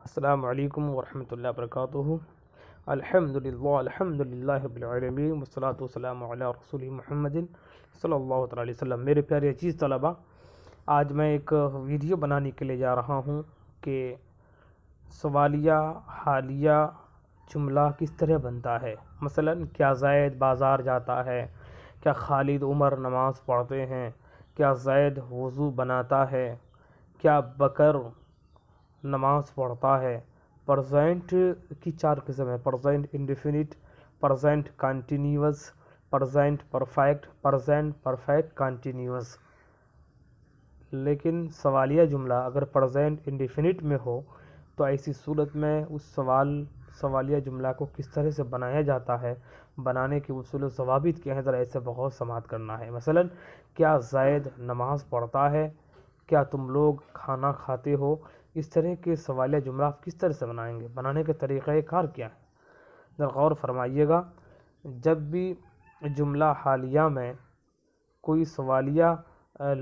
السلام علیکم ورحمۃ اللہ وبرکاتہ۔ الحمدللہ رب العالمین والصلاة والسلام علی رسول محمد صلی اللہ تعالی علیہ وسلم۔ میرے پیارے عزیز طلباء، آج میں ایک ویڈیو بنانے کے لیے جا رہا ہوں کہ سوالیہ حالیہ جملہ کس طرح بنتا ہے۔ مثلا کیا زید بازار جاتا ہے، کیا خالد عمر نماز پڑھتے ہیں، کیا زید وضو بناتا ہے، کیا بکر نماز پڑھتا ہے۔ پرزینٹ کی چار قسم ہے: present indefinite, present continuous, present perfect, present perfect continuous. لیکن سوالیہ جملہ اگر پرزینٹ انڈیفینٹ میں ہو تو ایسی صورت میں اس سوالیہ جملہ کو کس طرح سے بنایا جاتا ہے، بنانے کے اصول و ضوابط کے ہیں، ذرا ایسے بہت سماعت کرنا ہے۔ مثلا کیا زید نماز پڑھتا ہے، کیا تم لوگ کھانا کھاتے ہو۔ اس طرح کے سوالیہ جملہ آپ کس طرح سے بنائیں گے، بنانے کے طریقہ کار کیا ہے، ذرا غور فرمائیے گا۔ جب بھی جملہ حالیہ میں کوئی سوالیہ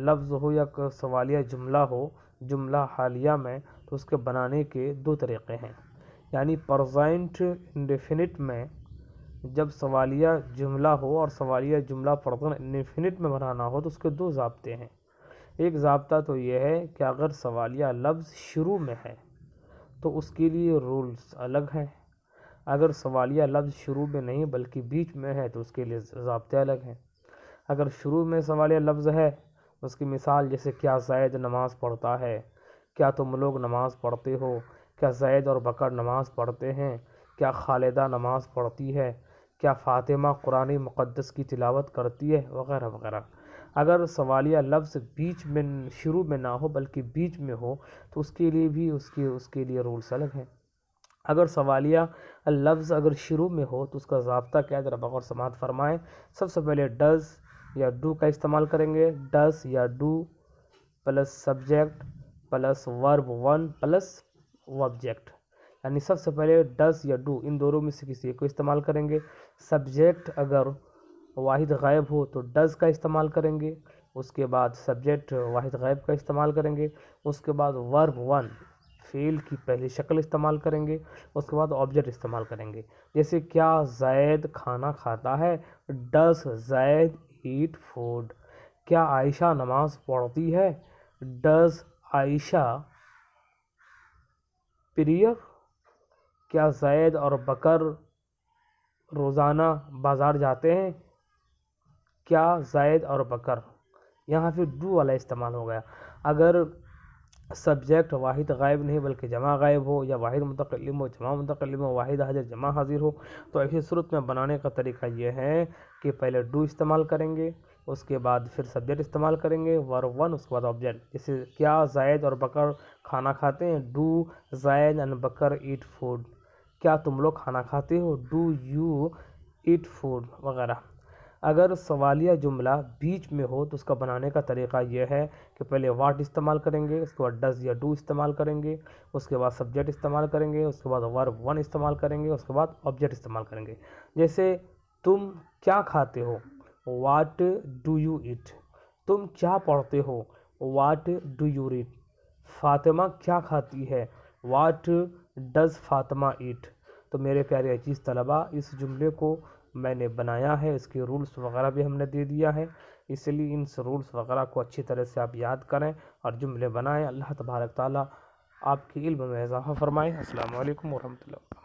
لفظ ہو یا سوالیہ جملہ ہو جملہ حالیہ میں، تو اس کے بنانے کے دو طریقے ہیں۔ یعنی پرزینٹ انڈیفینٹ میں جب سوالیہ جملہ ہو اور سوالیہ جملہ پرزینٹ انڈیفینٹ میں بنانا ہو تو اس کے دو ضابطے ہیں۔ ایک ضابطہ تو یہ ہے کہ اگر سوالیہ لفظ شروع میں ہے تو اس کے لیے رولز الگ ہیں، اگر سوالیہ لفظ شروع میں نہیں بلکہ بیچ میں ہے تو اس کے لیے ضابطے الگ ہیں۔ اگر شروع میں سوالیہ لفظ ہے، اس کی مثال جیسے کیا زید نماز پڑھتا ہے، کیا تم لوگ نماز پڑھتے ہو، کیا زید اور بکر نماز پڑھتے ہیں، کیا خالدہ نماز پڑھتی ہے، کیا فاطمہ قرآن مقدس کی تلاوت کرتی ہے، وغیرہ وغیرہ۔ اگر سوالیہ لفظ بیچ میں شروع میں نہ ہو بلکہ بیچ میں ہو تو اس کے لیے بھی اس کے لیے رولز الگ ہیں۔ اگر سوالیہ لفظ اگر شروع میں ہو تو اس کا ضابطہ کیا ہے، ذرا بغور سماعت فرمائیں۔ سب سے پہلے ڈز یا ڈو کا استعمال کریں گے۔ ڈز یا ڈو پلس سبجیکٹ پلس ورب ون پلس آبجیکٹ، یعنی سب سے پہلے ڈز یا ڈو ان دونوں میں سے کسی ایک کو استعمال کریں گے۔ سبجیکٹ اگر واحد غائب ہو تو ڈز کا استعمال کریں گے، اس کے بعد سبجیکٹ واحد غائب کا استعمال کریں گے، اس کے بعد ورب ون فعل کی پہلی شکل استعمال کریں گے، اس کے بعد آبجیکٹ استعمال کریں گے۔ جیسے کیا زید کھانا کھاتا ہے، ڈز زید ایٹ فوڈ۔ کیا عائشہ نماز پڑھتی ہے، ڈز عائشہ پریئر۔ کیا زید اور بکر روزانہ بازار جاتے ہیں، کیا زید اور بکر۔ یہاں پھر ڈو والا استعمال ہو گیا۔ اگر سبجیکٹ واحد غائب نہیں بلکہ جمع غائب ہو، یا واحد متکلم ہو جمع متکلم ہو، واحد حاضر جمع حاضر ہو، تو ایسی صورت میں بنانے کا طریقہ یہ ہے کہ پہلے ڈو استعمال کریں گے، اس کے بعد پھر سبجیکٹ استعمال کریں گے ورب ون، اس کے بعد آبجیکٹ۔ جیسے کیا زید اور بکر کھانا کھاتے ہیں، do Zaid and Bakr eat food. کیا تم لوگ کھانا کھاتے ہو، ڈو یو ایٹ فوڈ، وغیرہ۔ اگر سوالیہ جملہ بیچ میں ہو تو اس کا بنانے کا طریقہ یہ ہے کہ پہلے واٹ استعمال کریں گے، اس کے بعد ڈز یا ڈو استعمال کریں گے، اس کے بعد سبجیکٹ استعمال کریں گے، اس کے بعد ورب ون استعمال کریں گے، اس کے بعد آبجیکٹ استعمال کریں گے۔ جیسے تم کیا کھاتے ہو، واٹ ڈو یو ایٹ۔ تم کیا پڑھتے ہو، what do you read. Fatima کیا کھاتی ہے، واٹ ڈز فاطمہ ایٹ۔ تو میرے پیارے عزیز طلباء، اس جملے کو میں نے بنایا ہے، اس کے رولز وغیرہ بھی ہم نے دے دیا ہے، اس لیے ان رولز وغیرہ کو اچھی طرح سے آپ یاد کریں اور جملے بنائیں۔ اللہ تبارک تعالیٰ آپ کے علم میں اضافہ فرمائے۔ السلام علیکم ورحمۃ اللہ۔